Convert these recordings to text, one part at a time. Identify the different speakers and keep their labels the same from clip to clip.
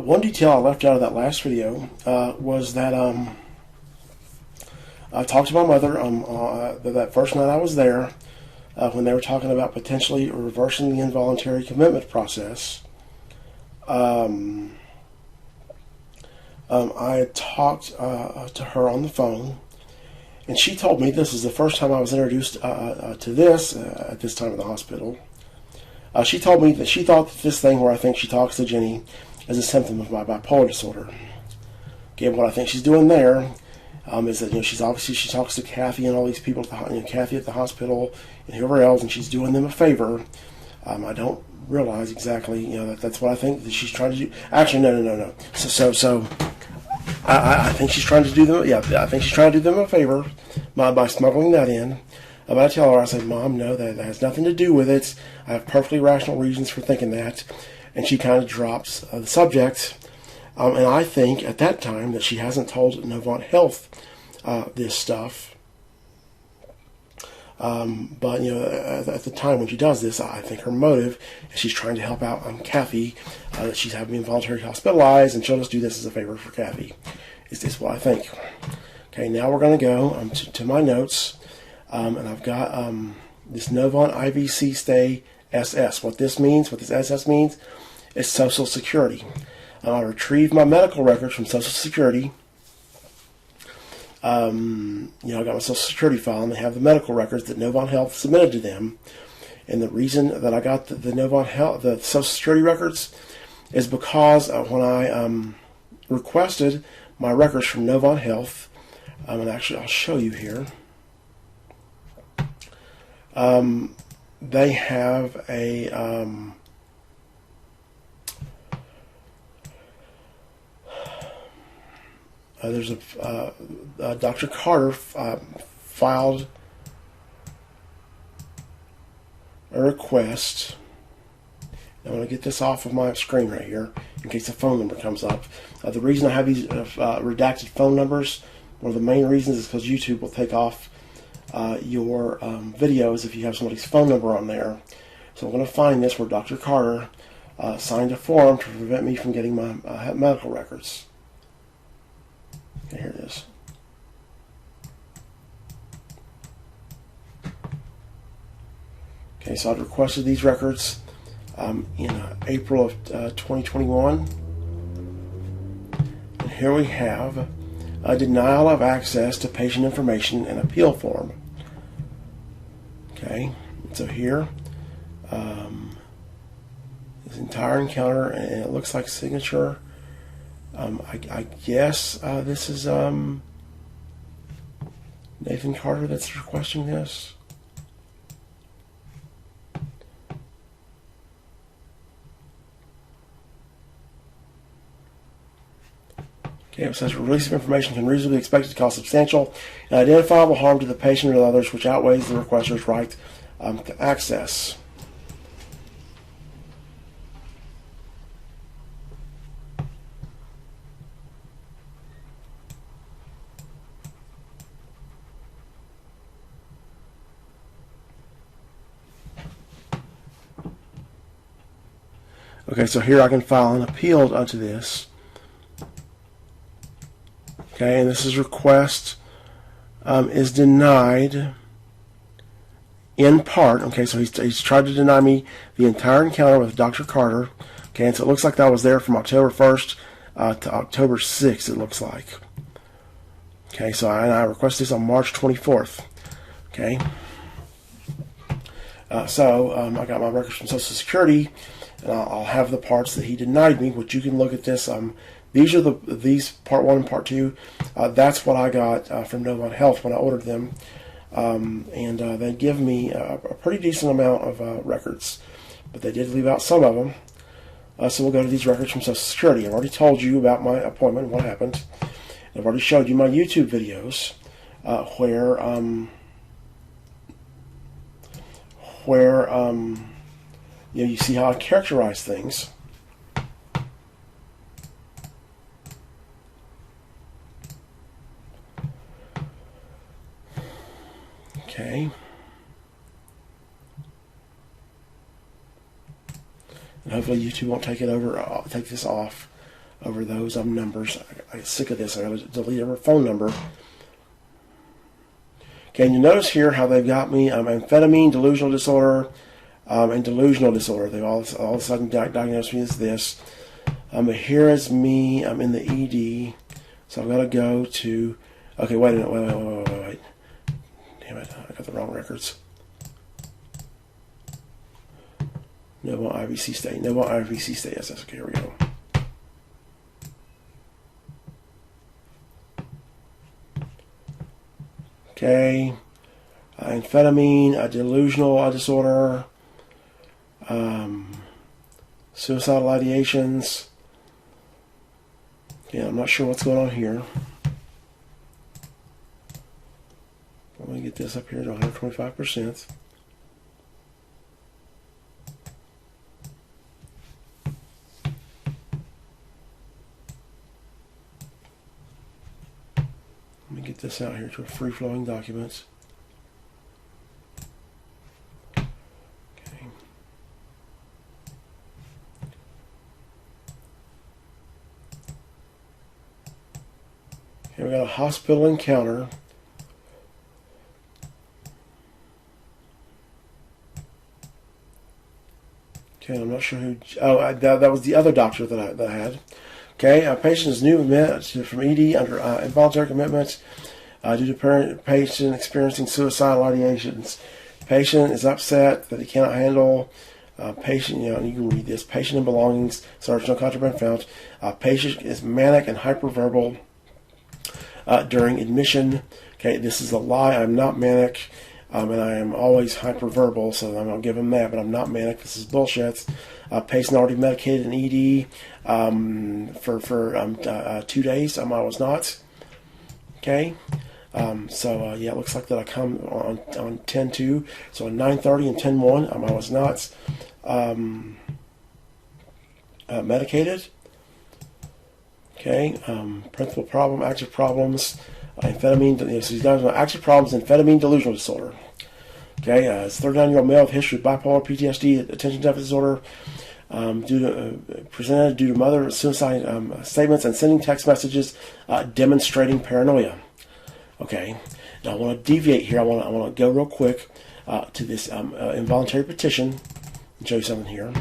Speaker 1: One detail I left out of that last video was that I talked to my mother that first night I was there when they were talking about potentially reversing the involuntary commitment process. I had talked to her on the phone, and she told me this is the first time I was introduced to this at this time in the hospital. She told me that she thought that this thing where I think she talks to Jenny is a symptom of my bipolar disorder. Okay, what I think she's doing there is that she talks to Kathy and all these people, Kathy at the hospital and whoever else, and she's doing them a favor. I don't realize exactly that's what I think that she's trying to do. Actually, no. So I think she's trying to do them. Yeah, I think she's trying to do them a favor by smuggling that in. But I tell her, I say, Mom, no, that has nothing to do with it. I have perfectly rational reasons for thinking that. And she kind of drops the subject. And I think at that time that she hasn't told Novant Health this stuff. But at the time when she does this, I think her motive is she's trying to help out Kathy, that she's having involuntarily hospitalized, and she'll just do this as a favor for Kathy. Is this what I think? Okay, now we're going to go to my notes, and I've got this Novant IVC Stay SS. What this SS means, is Social Security. I retrieved my medical records from Social Security. I got my Social Security file, and they have the medical records that Novant Health submitted to them. And the reason that I got the Novant Health, the Social Security records, is because when I requested my records from Novant Health, and actually I'll show you here. They have a there's a Dr. Carter filed a request. I'm going to get this off of my screen right here in case the phone number comes up. The reason I have these redacted phone numbers, one of the main reasons, is because YouTube will take off your videos if you have somebody's phone number on there. So I'm going to find this where Dr. Carter signed a form to prevent me from getting my medical records. Here it is. Okay, so I'd requested these records in April of 2021. And here we have a denial of access to patient information and appeal form. Okay, so here, this entire encounter, and it looks like signature. I guess this is Nathan Carter that's requesting this. Okay, it says release of information can reasonably be expected to cause substantial and identifiable harm to the patient or others, which outweighs the requester's right to access. Okay, so here I can file an appeal onto this. Okay, and this is request is denied in part. Okay, so he's tried to deny me the entire encounter with Dr. Carter. Okay, and so it looks like that was there from October 1st to October 6th, it looks like. Okay, so I requested this on March 24th. Okay. So I got my records from Social Security, and I'll have the parts that he denied me, which you can look at this. These part 1 and part 2. That's what I got from Novant Health when I ordered them, and they give me a pretty decent amount of records, but they did leave out some of them. So we'll go to these records from Social Security. I've already told you about my appointment and what happened. I've already showed you my YouTube videos where you see how I characterize things. Okay. And hopefully YouTube won't take this off over those numbers. I get sick of this. I gotta delete every phone number. Okay, and you notice here how they've got me amphetamine, delusional disorder, and delusional disorder. They all of a sudden diagnosed me as this. But here is me. I'm in the ED. So I've got to go to... Okay, wait a minute. Wait. Damn it. I got the wrong records. Novant IVC state. Novant IVC state. Yes, okay, here we go. Okay. Amphetamine, delusional disorder, suicidal ideations. Yeah, I'm not sure what's going on here. Let me get this up here to 125%. Let me get this out here to a free-flowing document. Here we got a hospital encounter. Okay, I'm not sure who. Oh, that was the other doctor that I had. Okay, a patient is new from ED under involuntary commitment due to patient experiencing suicidal ideations. Patient is upset that he cannot handle. Patient, you can read this. Patient and belongings. Search, no contraband found. Patient is manic and hyperverbal during admission. Okay, this is a lie. I'm not manic, and I am always hyperverbal, so I'm going to give him that, but I'm not manic. This is bullshit. Patient already medicated in ED for 2 days. I was not. Okay. So yeah, it looks like that I come on 10-2. So on 9:30 and 10-1, I was not medicated. Okay. Principal problem, active problems, amphetamine. So he's got active problems, amphetamine, delusional disorder. Okay. It's a 39-year-old male with history of bipolar, PTSD, attention deficit disorder. Presented due to mother suicide statements and sending text messages demonstrating paranoia. Okay, now I want to deviate here. I want to go real quick to this involuntary petition and show you something here.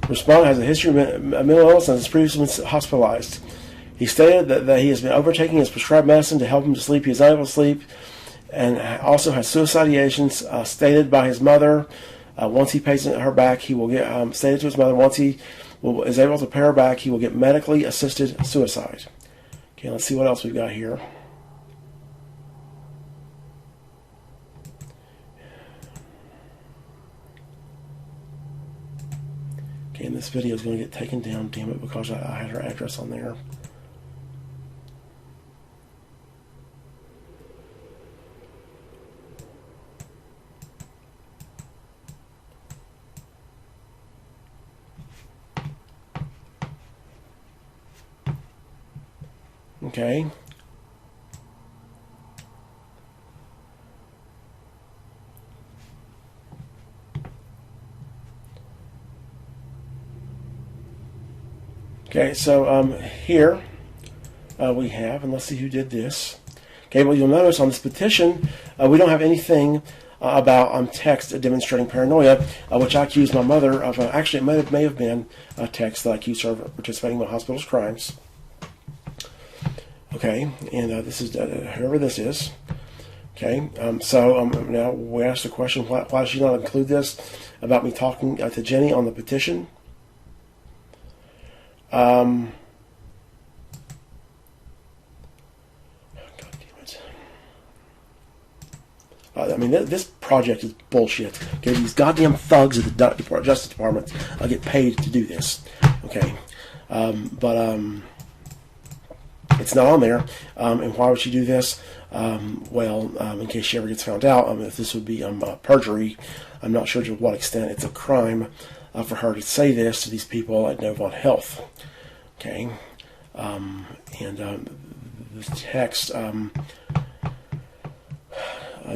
Speaker 1: Respondent has a history of mental illness and has previously been hospitalized. He stated that he has been overtaking his prescribed medicine to help him to sleep. He is unable to sleep and also has suicide ideations stated by his mother. Once he pays her back, he will get stated to his mother. Once he is able to pay her back, he will get medically assisted suicide. Okay, let's see what else we've got here. Okay, and this video is going to get taken down, damn it, because I had her address on there. Okay. Okay, so here we have, and let's see who did this. Okay, well, you'll notice on this petition, we don't have anything about text demonstrating paranoia, which I accused my mother of. Actually, it may have been a text that I accused her of participating in the hospital's crimes. Okay, and this is whoever this is. Okay, so now we asked the question, why does she not include this about me talking to Jenny on the petition? God damn it. I mean, this project is bullshit. Okay, these goddamn thugs at the Justice Department get paid to do this. Okay, but it's not on there. And why would she do this? Well, in case she ever gets found out, if this would be perjury, I'm not sure to what extent it's a crime for her to say this to these people at Novant Health. Okay, and the text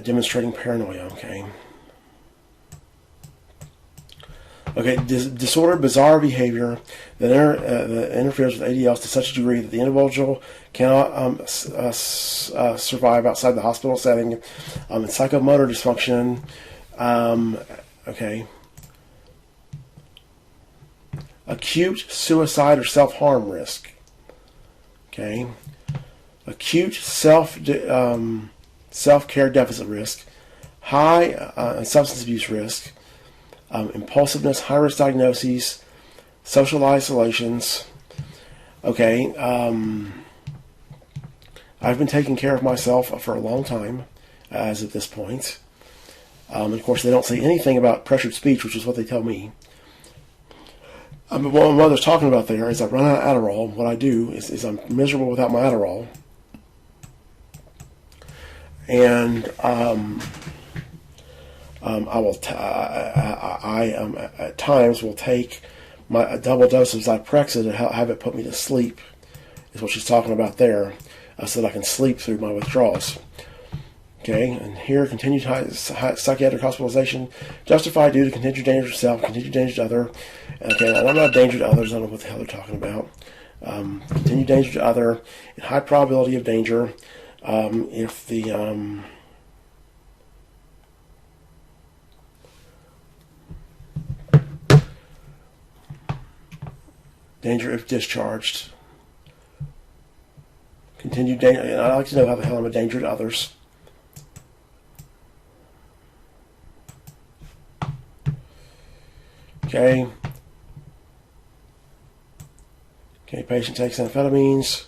Speaker 1: demonstrating paranoia. Okay, disordered, bizarre behavior that interferes with ADLs to such a degree that the individual cannot survive outside the hospital setting, and psychomotor dysfunction. Okay, acute suicide or self-harm risk. Okay, acute self-care deficit risk, high substance abuse risk. Impulsiveness, high-risk diagnoses, social isolations. Okay, I've been taking care of myself for a long time, as of this point. Of course, they don't say anything about pressured speech, which is what they tell me. But what my mother's talking about there is I run out of Adderall. What I do is I'm miserable without my Adderall. And I at times will take a double dose of Zyprexa to have it put me to sleep, is what she's talking about there, so that I can sleep through my withdrawals. Okay, and here, continued psychiatric hospitalization justified due to continued danger to self, continued danger to other. Okay, and I'm not a danger to others. I don't know what the hell they're talking about. Continued danger to other, and high probability of danger if the danger if discharged. Continued danger. I'd like to know how the hell I'm a danger to others. Okay. Okay, patient takes amphetamines.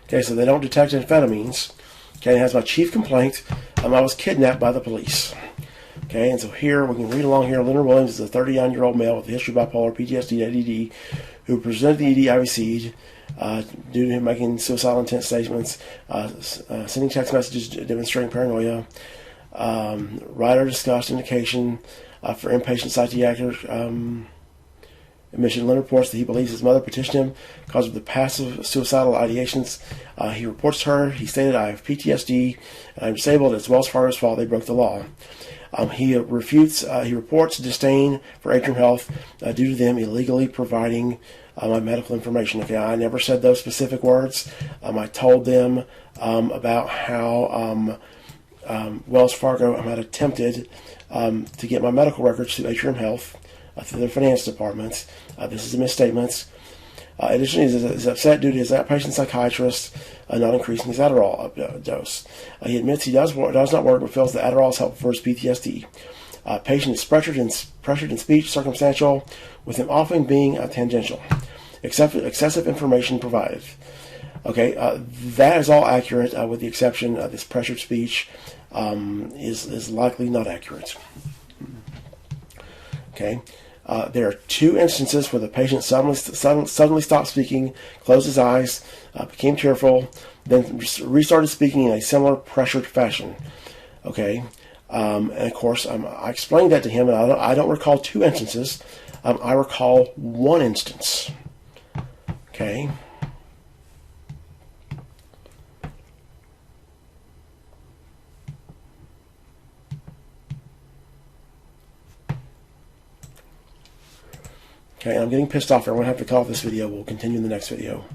Speaker 1: Okay, so they don't detect amphetamines. Okay, has my chief complaint. I was kidnapped by the police. Okay, and so here, we can read along here. Leonard Williams is a 39-year-old male with a history of bipolar, PTSD, ADD, who presented the ED I received due to him making suicidal intent statements, sending text messages demonstrating paranoia, writer discussed indication for inpatient psychiatric admission. Leonard reports that he believes his mother petitioned him because of the passive suicidal ideations. He reports to her, he stated, I have PTSD, and I'm disabled, it's Wells Fargo's fault, they broke the law. He reports disdain for Atrium Health due to them illegally providing my medical information. Okay, I never said those specific words. I told them about how Wells Fargo had attempted to get my medical records to Atrium Health through their finance department. This is a misstatement. Additionally, he is upset due to his outpatient psychiatrist not increasing his Adderall dose. He admits he does not work, but feels that Adderall is helpful for his PTSD. Patient is pressured in speech, circumstantial, with him often being tangential. Excessive information provided. Okay, that is all accurate, with the exception of this pressured speech is likely not accurate. Okay. There are two instances where the patient suddenly stopped speaking, closed his eyes, became tearful, then restarted speaking in a similar pressured fashion. Okay, and of course, I explained that to him, and I don't recall two instances. I recall one instance. Okay. Okay, I'm getting pissed off here. I'm going to have to call this video. We'll continue in the next video.